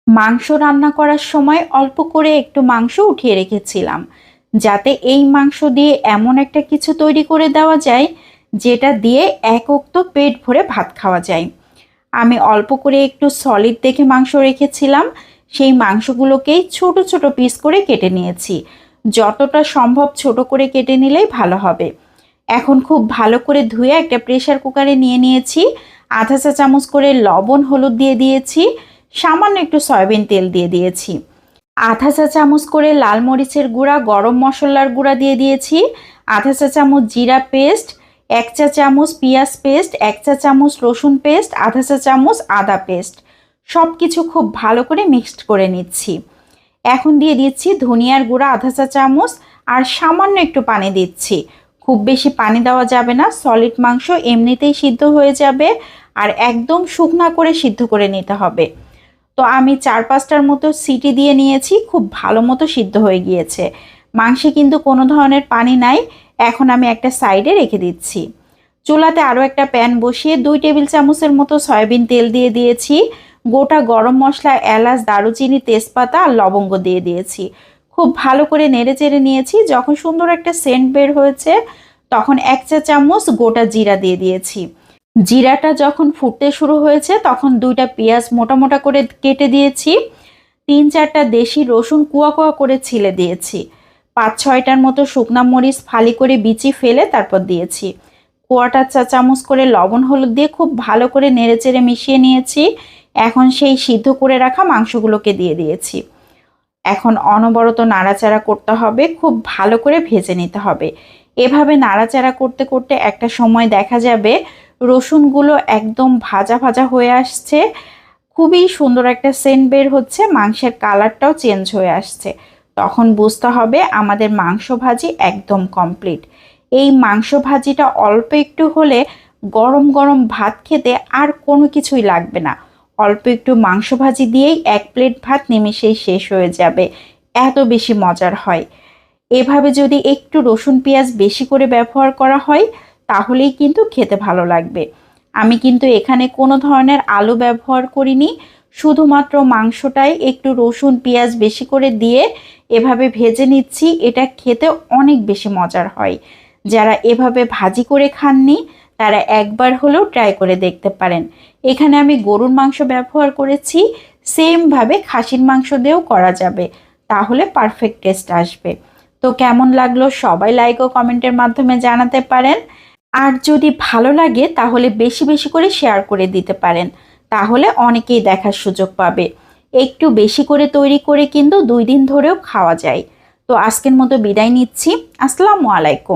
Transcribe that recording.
মাংস রান্না করার সময় অল্প করে একটু মাংস উঠিয়ে রেখেছিলাম, যাতে এই মাংস দিয়ে এমন একটা কিছু তৈরি করে দেওয়া যায় যেটা দিয়ে এক ওক্ত পেট ভরে ভাত খাওয়া যায়। আমি অল্প করে একটু সলিড দেখে মাংস রেখেছিলাম, সেই মাংসগুলোকেই ছোট ছোট পিস করে কেটে নিয়েছি। যতটা সম্ভব ছোট করে কেটে নিলেই ভালো হবে। এখন খুব ভালো করে ধুয়ে একটা প্রেসার কুকারে নিয়ে নিয়েছি। আধা চা চামচ করে লবণ হলুদ দিয়ে দিয়েছি, সামান্য একটু সয়াবিন তেল দিয়ে দিয়েছি, আধা চা চামচ করে লাল মরিচের গুঁড়া গরম মশলার গুঁড়া দিয়ে দিয়েছি, আধা চা চামচ জিরা পেস্ট, 1 চা চামচ পেঁয়াজ পেস্ট, 1 চা চামচ রসুন পেস্ট, আধা চা চামচ আদা পেস্ট। সব কিছু খুব ভালো করে মিক্সড করে নিচ্ছি। এখন দিয়ে দিচ্ছি ধনিয়ার গুঁড়া আধা চা চামচ আর সামান্য একটু পানি দিচ্ছি। খুব বেশি পানি দেওয়া যাবে না, সলিড মাংস এমনিতেই সিদ্ধ হয়ে যাবে আর একদম শুকনা করে সিদ্ধ করে নিতে হবে। তো আমি 4-5টার মতো সিটি দিয়ে নিয়েছি, খুব ভালো মতো সিদ্ধ হয়ে গিয়েছে। মাংসে কিন্তু কোনো ধরনের পানি নাই। এখন আমি একটা সাইডে রেখে দিচ্ছি। চুলাতে আরও একটা প্যান বসিয়ে 2 টেবিল চামচের মতো সয়াবিন তেল দিয়ে দিয়েছি। গোটা গরম মশলা, এলাচ, দারুচিনি, তেজপাতা আর লবঙ্গ দিয়ে দিয়েছি। খুব ভালো করে নেড়ে চেড়ে নিয়েছি। যখন সুন্দর একটা সেন্ট বের হয়েছে তখন 1 চা চামচ গোটা জিরা দিয়ে দিয়েছি। জিরাটা যখন ফুটতে শুরু হয়েছে তখন 2টা পেঁয়াজ মোটা মোটা করে কেটে দিয়েছি। 3-4টা দেশি রসুন কুয়া কুয়া করে ছিলে দিয়েছি। 5-6টার মতো শুকনা মরিচ ফালি করে বিচি ফেলে তারপর দিয়েছি। 1/4 চা চামচ করে লবণ হলুদ দিয়ে খুব ভালো করে নেড়েচেড়ে মিশিয়ে নিয়েছি। এখন সেই সিদ্ধ করে রাখা মাংসগুলোকে দিয়ে দিয়েছি। এখন অনবরত নাড়াচাড়া করতে হবে, খুব ভালো করে ভেজে নিতে হবে। এভাবে নাড়াচাড়া করতে করতে একটা সময় দেখা যাবে রসুনগুলো একদম ভাজা ভাজা হয়ে আসছে, খুবই সুন্দর একটা সেন্ট বের হচ্ছে, মাংসের কালারটাও চেঞ্জ হয়ে আসছে। তখন বুঝতে হবে আমাদের মাংস ভাজি একদম কমপ্লিট। এই মাংস ভাজিটা অল্প একটু হলে গরম গরম ভাত খেতে আর কোনো কিছুই লাগবে না। অল্প একটু মাংস ভাজি দিয়েই 1 প্লেট ভাত নিমেষেই শেষ হয়ে যাবে, এত বেশি মজার হয়। এভাবে যদি একটু রসুন পেঁয়াজ বেশি করে ব্যবহার করা হয় তাহলেই কিন্তু খেতে ভালো লাগবে। আমি কিন্তু এখানে কোনো ধরনের আলু ব্যবহার করিনি, শুধুমাত্র মাংসটাই একটু রসুন পেঁয়াজ বেশি করে দিয়ে এভাবে ভেজে নিচ্ছি। এটা খেতে অনেক বেশি মজার হয়। যারা এভাবে ভাজি করে খাননি তারা একবার হলেও ট্রাই করে দেখতে পারেন। এখানে আমি গরুর মাংস ব্যবহার করেছি, সেমভাবে খাসির মাংস দিয়েও করা যাবে, তাহলে পারফেক্ট টেস্ট আসবে। তো কেমন লাগলো সবাই লাইক ও কমেন্টের মাধ্যমে জানাতে পারেন। আর যদি ভালো লাগে তাহলে বেশি বেশি করে শেয়ার করে দিতে পারেন, তাহলে অনেকেই দেখার সুযোগ পাবে। একটু বেশি করে তৈরি করে কিন্তু 2 দিন ধরেও খাওয়া যায়। তো আজকের মতো বিদায় নিচ্ছি। আসসালামু আলাইকুম।